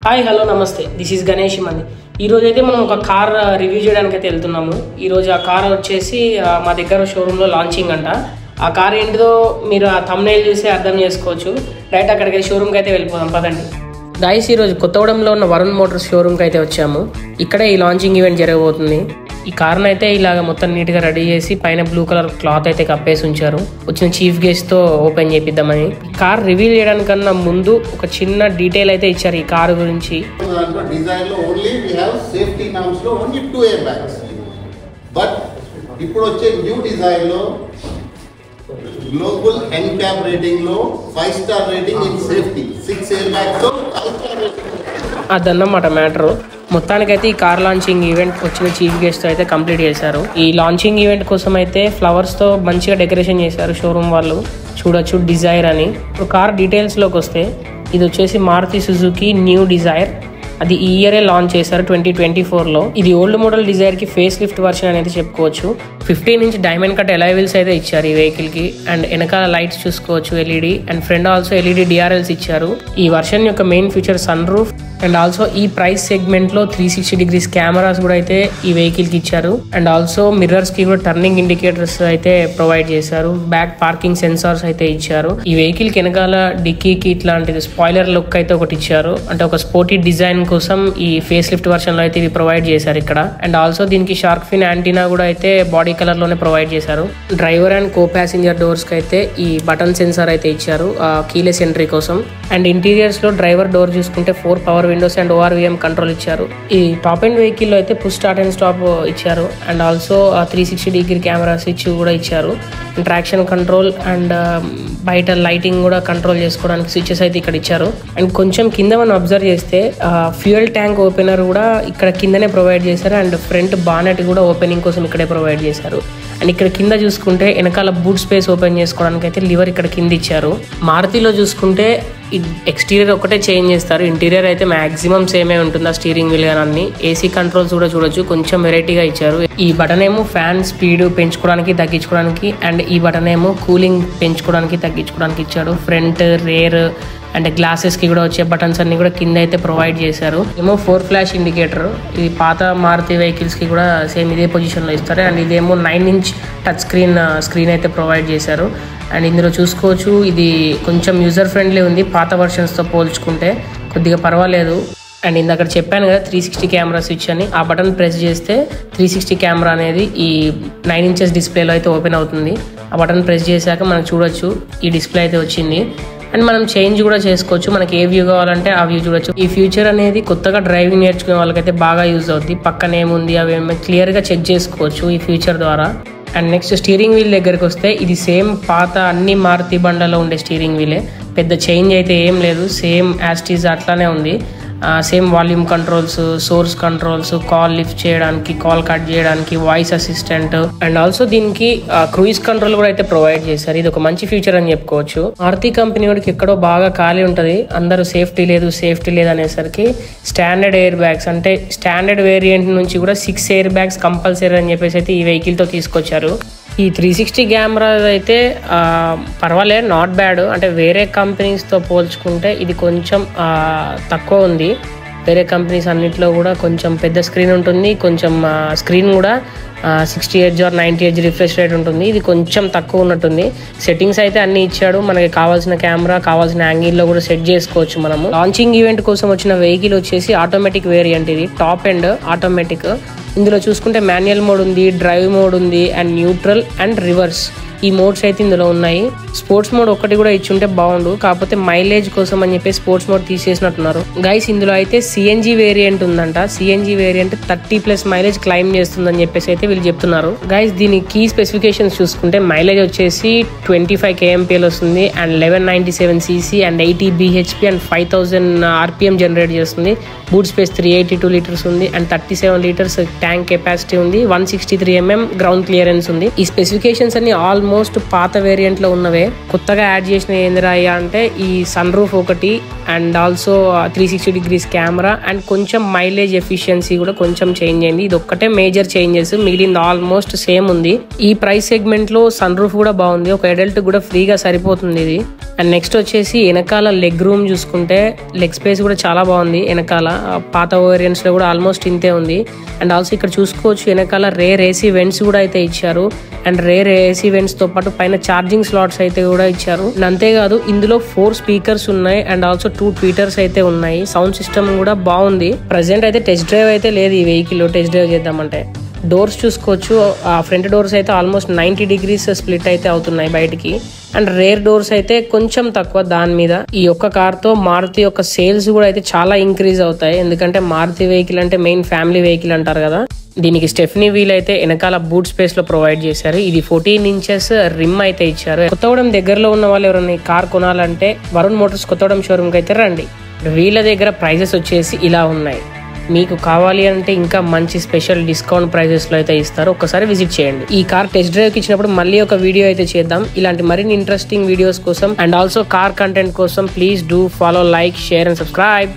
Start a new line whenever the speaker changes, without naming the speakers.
Hi hello నమస్తే, this is Ganesh మంది. ఈరోజు అయితే మనం ఒక కార్ రివ్యూ చేయడానికి అయితే వెళ్తున్నాము. ఈరోజు ఆ కార్ వచ్చేసి మా దగ్గర షోరూంలో లాంచింగ్ అంట. ఆ కార్ ఏంటిదో మీరు ఆ థంబ్నెయిల్ చూసి అర్థం చేసుకోవచ్చు. డైరెక్ట్ అక్కడికి షోరూమ్కి అయితే వెళ్ళిపోదాం పదండి. గైస్, ఈరోజు కొత్తగూడెంలో ఉన్న వరుణ్ మోటార్స్ షోరూమ్కి అయితే వచ్చాము. ఇక్కడే ఈ లాంచింగ్ ఈవెంట్ జరగబోతుంది. ఈ కార్ని అయితే ఇలాగ మొత్తం నీట్గా రెడీ చేసి పైన బ్లూ కలర్ క్లాత్ అయితే కప్పేసి ఉంచారు. వచ్చిన చీఫ్ గెస్ట్తో ఓపెన్ చేపిద్దామని. కార్ రివీల్ చేయడానికన్నా ముందు ఒక చిన్న డీటెయిల్ అయితే ఇచ్చారు ఈ కారు గురించి.
ఇప్పుడు వచ్చే న్యూ డిజైన్ లో గ్లోబల్ ఎన్క్యాప్ రేటింగ్ లో 5 star rating in safety, 6 air bags తో 5 స్టార్ రేటింగ్.
అదన్నమాట మ్యాటర్. మొత్తానికైతే ఈ కార్ లాంచింగ్ ఈవెంట్ వచ్చిన చీఫ్ గెస్ట్ అయితే కంప్లీట్ చేశారు. ఈ లాంచింగ్ ఈవెంట్ కోసం అయితే ఫ్లవర్స్తో మంచిగా డెకరేషన్ చేశారు షోరూమ్ వాళ్ళు. చూడొచ్చు డిజైర్ అని. ఇప్పుడు కార్ డీటెయిల్స్లోకి వస్తే ఇది వచ్చేసి మారుతి సుజుకి న్యూ డిజైర్. అది ఈ ఇయరే లాంచ్ చేశారు 2024లో. ఇది ఓల్డ్ మోడల్ డిజైర్కి ఫేస్ లిఫ్ట్ వర్షన్ అనేది చెప్పుకోవచ్చు. 15 inch diamond cut alloy wheels అయితే ఇచ్చారు ఈ వెహికల్కి. అండ్ వెనకాల లైట్స్ చూసుకోవచ్చు LED. And front also LED DRLs ఇచ్చారు. ఈ వర్షన్ యొక్క main feature sunroof. And also ఈ ప్రైస్ సెగ్మెంట్ లో 360 డిగ్రీస్ కెమెరాస్ కూడా అయితే ఈ వెహికల్ కి ఇచ్చారు. అండ్ ఆల్సో మిర్రర్స్ కి కూడా టర్నింగ్ ఇండికేటర్స్ అయితే ప్రొవైడ్ చేశారు. బ్యాక్ పార్కింగ్ సెన్సార్స్ అయితే ఇచ్చారు. ఈ వెహికల్ కి వెనకాల డిక్కీకి ఇట్లాంటిది స్పాయిలర్ లుక్ అయితే ఒకటి ఇచ్చారు. అంటే ఒక స్పోర్టీ డిజైన్ కోసం ఈ ఫేస్ లిఫ్ట్ వర్షన్ లో అయితే ఇవి ప్రొవైడ్ చేశారు ఇక్కడ. అండ్ ఆల్సో దీనికి షార్క్ ఫిన్ యాంటీనా కూడా అయితే బాడీ కలర్ లోనే ప్రొవైడ్ చేశారు. Driver and co passenger doors కి అయితే ఈ బటన్ సెన్సార్ అయితే ఇచ్చారు కీలెస్ ఎంట్రీ కోసం. అండ్ ఇంటీరియర్స్ లో డ్రైవర్ డోర్ చూసుకుంటే 4 power Windows and ORVM control ఇచ్చారు. ఈ టాప్ ఎండ్ వెహికల్ లో అయితే పుష్ స్టార్ట్ అండ్ స్టాప్ ఇచ్చారు. And also 360 degree camera switch కూడా ఇచ్చారు. ట్రాక్షన్ కంట్రోల్ అండ్ బయట లైటింగ్ కూడా కంట్రోల్ చేసుకోవడానికి స్విచెస్ అయితే ఇక్కడ ఇచ్చారు. అండ్ కొంచెం కింద మనం అబ్జర్వ్ చేస్తే ఫ్యూయల్ ట్యాంక్ ఓపెనర్ కూడా ఇక్కడ కిందనే ప్రొవైడ్ చేశారు. అండ్ ఫ్రంట్ బానెట్ కూడా ఓపెనింగ్ కోసం ఇక్కడే ప్రొవైడ్ చేశారు. అండ్ ఇక్కడ కింద చూసుకుంటే వెనకాల బూట్ స్పేస్ ఓపెన్ చేసుకోవడానికి అయితే లివర్ ఇక్కడ కింద ఇచ్చారు. మారుతిలో చూసుకుంటే ఎక్స్టీరియర్ ఒకటే చేంజ్ చేస్తారు. ఇంటీరియర్ అయితే మాక్సిమం సేమే ఉంటుంది. ఆ స్టీరింగ్ వీల్ కానీ అన్ని ఏసీ కంట్రోల్స్ కూడా చూడొచ్చు, కొంచెం వెరైటీగా ఇచ్చారు. ఈ బటన్ ఏమో ఫ్యాన్ స్పీడ్ పెంచుకోవడానికి తగ్గించుకోవడానికి, అండ్ ఈ బటన్ ఏమో కూలింగ్ పెంచుకోవడానికి తగ్గించుకోవడానికి ఇచ్చాడు. ఫ్రంట్ రేర్ అండ్ గ్లాసెస్ కి కూడా వచ్చే బటన్స్ అన్ని కూడా కింద అయితే ప్రొవైడ్ చేశారు. ఏమో 4 ఫ్లాష్ ఇండికేటర్. ఇది పాత మారుతి వెహికల్స్ కి కూడా సేమ్ ఇదే పొజిషన్ లో ఇస్తారు. అండ్ ఇదేమో 9 ఇంచ్ టచ్ స్క్రీన్ అయితే ప్రొవైడ్ చేశారు. అండ్ ఇందులో చూసుకోవచ్చు ఇది కొంచెం యూజర్ ఫ్రెండ్లీ ఉంది పాత వర్షన్స్తో పోల్చుకుంటే, కొద్దిగా పర్వాలేదు. అండ్ ఇందాక చెప్పాను కదా 360 కెమెరా స్విచ్ అని. ఆ బటన్ ప్రెస్ చేస్తే 360 కెమెరా అనేది ఈ 9 ఇంచెస్ డిస్ప్లేలో అయితే ఓపెన్ అవుతుంది. ఆ బటన్ ప్రెస్ చేశాక మనం చూడొచ్చు ఈ డిస్ప్లే అయితే వచ్చింది. అండ్ మనం చేంజ్ కూడా చేసుకోవచ్చు, మనకి ఏ వ్యూ కావాలంటే ఆ వ్యూ చూడొచ్చు. ఈ ఫ్యూచర్ అనేది కొత్తగా డ్రైవింగ్ నేర్చుకునే వాళ్ళకైతే బాగా యూజ్ అవుతుంది. పక్కన ఏముంది అవి క్లియర్గా చెక్ చేసుకోవచ్చు ఈ ఫ్యూచర్ ద్వారా. అండ్ నెక్స్ట్ స్టీరింగ్ వీల్ దగ్గరికి వస్తే ఇది సేమ్ పాత అన్ని మారుతి బండ్లలో ఉండే స్టీరింగ్ వీలే. పెద్ద చేంజ్ అయితే ఏం లేదు, సేమ్ యాస్టీజ్ అట్లానే ఉంది. Same volume controls, source controls, call lift చేయడానికి, కాల్ కట్ చేయడానికి, వాయిస్ అసిస్టెంట్. అండ్ ఆల్సో దీనికి క్రూయిజ్ కంట్రోల్ కూడా అయితే ప్రొవైడ్ చేశారు. ఇది ఒక మంచి ఫీచర్ అని చెప్పుకోవచ్చు. మారుతి కంపెనీ వాడికి ఎక్కడో బాగా ఖాళీ ఉంటుంది, అందరూ సేఫ్టీ లేదు అనేసరికి స్టాండర్డ్ ఎయిర్ బ్యాగ్స్ అంటే స్టాండర్డ్ వేరియంట్ నుంచి కూడా 6 ఎయిర్ బ్యాగ్స్ కంపల్సరీ అని చెప్పేసి అయితే ఈ వెహికల్తో తీసుకొచ్చారు. ఈ 360 కెమెరా అయితే పర్వాలేదు, నాట్ బ్యాడ్. అంటే వేరే కంపెనీస్తో పోల్చుకుంటే ఇది కొంచెం తక్కువ ఉంది. వేరే కంపెనీస్ అన్నిట్లో కూడా కొంచెం పెద్ద స్క్రీన్ ఉంటుంది, కొంచెం స్క్రీన్ కూడా 60 Hz or 90 Hz refresh rate ఉంటుంది. ఇది కొంచెం తక్కువ ఉన్నట్టుంది. సెట్టింగ్స్ అయితే అన్ని ఇచ్చాడు. మనకి కావాల్సిన కెమెరా కావాల్సిన యాంగిల్లో కూడా సెట్ చేసుకోవచ్చు మనము. లాంచింగ్ ఈవెంట్ కోసం వచ్చిన వెహికల్ వచ్చేసి ఆటోమేటిక్ వేరియంట్. ఇది టాప్ ఎండ్ ఆటోమేటిక్. ఇందులో చూసుకుంటే మాన్యువల్ మోడ్ ఉంది, డ్రైవ్ మోడ్ ఉంది, అండ్ న్యూట్రల్ అండ్ రివర్స్ ఈ మోడ్స్ అయితే ఇందులో ఉన్నాయి. స్పోర్ట్స్ మోడ్ ఒకటి కూడా ఇచ్చుంటే బాగుండు, కాకపోతే మైలేజ్ కోసం అని చెప్పి స్పోర్ట్స్ మోడ్ తీసేసినట్టున్నారు. గైస్, ఇందులో అయితే సిఎన్జి వేరియంట్ ఉందంట. సిఎన్జి వేరియంట్ 30+ మైలేజ్ క్లైమ్ చేస్తుందని చెప్పేసి అయితే వీళ్ళు చెప్తున్నారు. గైస్, దీని కీ స్పెసిఫికేషన్స్ చూసుకుంటే మైలేజ్ వచ్చేసి 25 kmpl వస్తుంది, and 1197 cc and 80 bhp and 5000 RPM generate చేస్తుంది. బూట్ స్పేస్ 382 లీటర్స్ ఉంది, అండ్ 37 లీటర్స్ ట్యాంక్ కెపాసిటీ ఉంది, 163 mm గ్రౌండ్ క్లియరెన్స్ ఉంది. ఈ స్పెసిఫికేషన్స్ అన్ని ఆల్మోస్ట్ పాత వేరియంట్ లో ఉన్నవే. కొత్తగా యాడ్ చేసిన ఏందిరాయ్యా అంటే ఈ సన్ రూఫ్ ఒకటి and also 360 degrees camera and కొంచెం మైలేజ్ ఎఫిషియన్సీ కూడా కొంచెం చేంజ్ అయింది. ఇది ఒక్కటే మేజర్ చేంజెస్, మిగిలింది ఆల్మోస్ట్ సేమ్ ఉంది. ఈ ప్రైస్ సెగ్మెంట్ లో సన్ రూఫ్ కూడా బాగుంది, ఒక అడల్ట్ కూడా ఫ్రీగా సరిపోతుంది ఇది. అండ్ నెక్స్ట్ వచ్చేసి వెనకాల లెగ్ రూమ్ చూసుకుంటే లెగ్ స్పేస్ కూడా చాలా బాగుంది. వెనకాల పాత వేరియంట్స్ లో కూడా ఆల్మోస్ట్ ఇంతే ఉంది. అండ్ ఆల్సో ఇక్కడ చూసుకోవచ్చు వెనకాల రేర్ ఏసీ వెంట్స్ కూడా అయితే ఇచ్చారు. అండ్ రేర్ ఏసీ వెంట్స్ తో పాటు పైన ఛార్జింగ్ స్లాట్స్ అయితే కూడా ఇచ్చారు. అంతేకాదు ఇందులో 4 స్పీకర్స్ ఉన్నాయి అండ్ ఆల్సో 2 ట్వీటర్స్ అయితే ఉన్నాయి. సౌండ్ సిస్టమ్ కూడా బాగుంది. ప్రెసెంట్ అయితే టెస్ట్ డ్రైవ్ అయితే లేదు ఈ వెహికల్, టెస్ట్ డ్రైవ్ చేద్దామంటే. డోర్స్ చూసుకోవచ్చు, ఆ ఫ్రంట్ డోర్స్ అయితే ఆల్మోస్ట్ 90 degrees స్ప్లిట్ అయితే అవుతున్నాయి బయటికి. అండ్ రేర్ డోర్స్ అయితే కొంచెం తక్కువ దాని మీద. ఈ ఒక్క కార్ తో మారుతి యొక్క సేల్స్ కూడా అయితే చాలా ఇంక్రీజ్ అవుతాయి, ఎందుకంటే మారుతి వెహికల్ అంటే మెయిన్ ఫ్యామిలీ వెహికల్ అంటారు కదా. దీనికి స్టెఫ్నీ వీల్ అయితే వెనకాల బూట్ స్పేస్ లో ప్రొవైడ్ చేశారు. ఇది 14 inches రిమ్ అయితే ఇచ్చారు. కొత్తగూడెం దగ్గరలో ఉన్న వాళ్ళు ఎవరైనా ఈ కార్ కొనాలంటే వరుణ్ మోటార్స్ కొత్తగూడెం షోరూమ్ కి అయితే రండి. వీళ్ళ దగ్గర ప్రైజెస్ వచ్చేసి ఇలా ఉన్నాయి. మీకు కావాలి అంటే ఇంకా మంచి స్పెషల్ డిస్కౌంట్ ప్రైజెస్ లో అయితే ఇస్తారు, ఒక్కసారి విజిట్ చేయండి. ఈ కార్ టెస్ట్ డ్రైవ్ కి ఇచ్చినప్పుడు మళ్ళీ ఒక వీడియో అయితే చేద్దాం. ఇలాంటి మరిన్ని ఇంట్రెస్టింగ్ వీడియోస్ కోసం అండ్ ఆల్సో కార్ కంటెంట్ కోసం please do follow, like, share and subscribe.